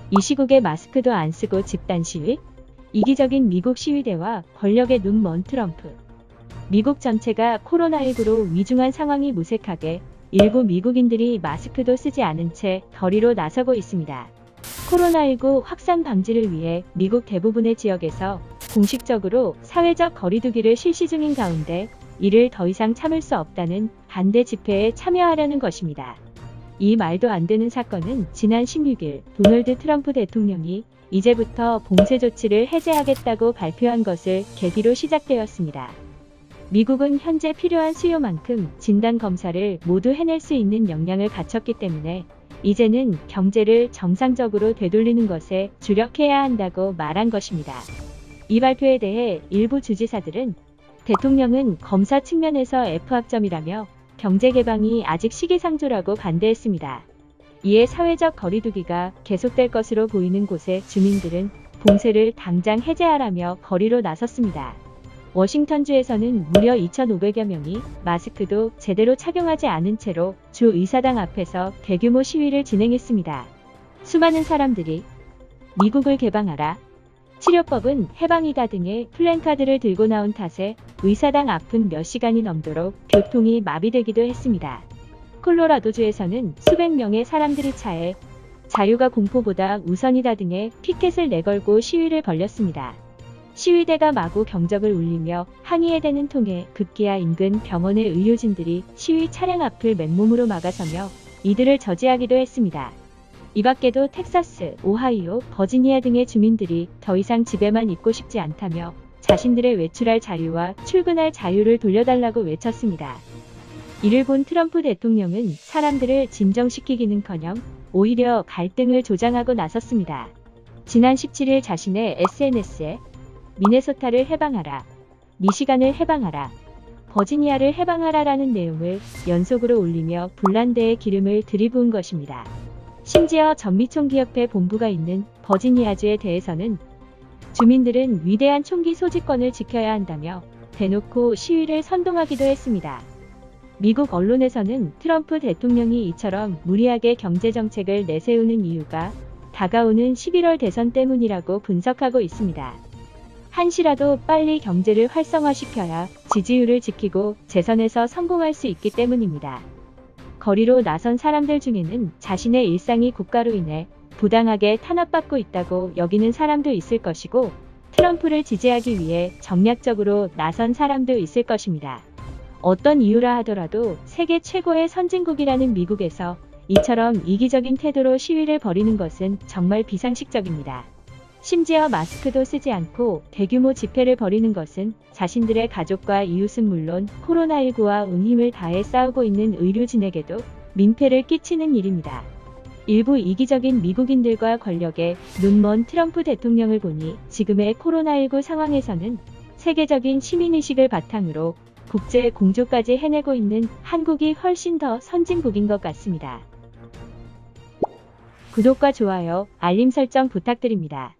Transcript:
이 시국에 마스크도 안 쓰고 집단 시위? 이기적인 미국 시위대와 권력의 눈 먼 트럼프. 미국 전체가 코로나19로 위중한 상황이 무색하게 일부 미국인들이 마스크도 쓰지 않은 채 거리로 나서고 있습니다. 코로나19 확산 방지를 위해 미국 대부분의 지역에서 공식적으로 사회적 거리두기를 실시 중인 가운데 이를 더 이상 참을 수 없다는 반대 집회에 참여하려는 것입니다. 이 말도 안 되는 사건은 지난 16일 도널드 트럼프 대통령이 이제부터 봉쇄 조치를 해제하겠다고 발표한 것을 계기로 시작되었습니다. 미국은 현재 필요한 수요만큼 진단검사를 모두 해낼 수 있는 역량을 갖췄기 때문에 이제는 경제를 정상적으로 되돌리는 것에 주력해야 한다고 말한 것입니다. 이 발표에 대해 일부 주지사들은 대통령은 검사 측면에서 F학점이라며 경제 개방이 아직 시기상조라고 반대했습니다. 이에 사회적 거리두기가 계속될 것으로 보이는 곳의 주민들은 봉쇄를 당장 해제하라며 거리로 나섰습니다. 워싱턴주에서는 무려 2,500여 명이 마스크도 제대로 착용하지 않은 채로 주 의사당 앞에서 대규모 시위를 진행했습니다. 수많은 사람들이 미국을 개방하라, 치료법은 해방이다 등의 플랜카드를 들고 나온 탓에 의사당 앞은 몇 시간이 넘도록 교통이 마비되기도 했습니다. 콜로라도주에서는 수백 명의 사람들이 차에 자유가 공포보다 우선이다 등의 피켓을 내걸고 시위를 벌였습니다. 시위대가 마구 경적을 울리며 항의에 대는 통에 급기야 인근 병원의 의료진들이 시위 차량 앞을 맨몸으로 막아서며 이들을 저지하기도 했습니다. 이 밖에도 텍사스, 오하이오, 버지니아 등의 주민들이 더 이상 집에만 있고 싶지 않다며 자신들의 외출할 자유와 출근할 자유를 돌려달라고 외쳤습니다. 이를 본 트럼프 대통령은 사람들을 진정시키기는커녕 오히려 갈등을 조장하고 나섰습니다. 지난 17일 자신의 SNS에 미네소타를 해방하라, 미시간을 해방하라, 버지니아를 해방하라라는 내용을 연속으로 올리며 불난대에 기름을 들이부은 것입니다. 심지어 전미총기협회 본부가 있는 버지니아주에 대해서는 주민들은 위대한 총기 소지권을 지켜야 한다며 대놓고 시위를 선동하기도 했습니다. 미국 언론에서는 트럼프 대통령이 이처럼 무리하게 경제정책을 내세우는 이유가 다가오는 11월 대선 때문이라고 분석하고 있습니다. 한시라도 빨리 경제를 활성화시켜야 지지율을 지키고 재선에서 성공할 수 있기 때문입니다. 거리로 나선 사람들 중에는 자신의 일상이 국가로 인해 부당하게 탄압받고 있다고 여기는 사람도 있을 것이고 트럼프를 지지하기 위해 정략적으로 나선 사람도 있을 것입니다. 어떤 이유라 하더라도 세계 최고의 선진국이라는 미국에서 이처럼 이기적인 태도로 시위를 벌이는 것은 정말 비상식적입니다. 심지어 마스크도 쓰지 않고 대규모 집회를 벌이는 것은 자신들의 가족과 이웃은 물론 코로나19와 온 힘을 다해 싸우고 있는 의료진에게도 민폐를 끼치는 일입니다. 일부 이기적인 미국인들과 권력의 눈먼 트럼프 대통령을 보니 지금의 코로나19 상황에서는 세계적인 시민의식을 바탕으로 국제 공조까지 해내고 있는 한국이 훨씬 더 선진국인 것 같습니다. 구독과 좋아요, 알림 설정 부탁드립니다.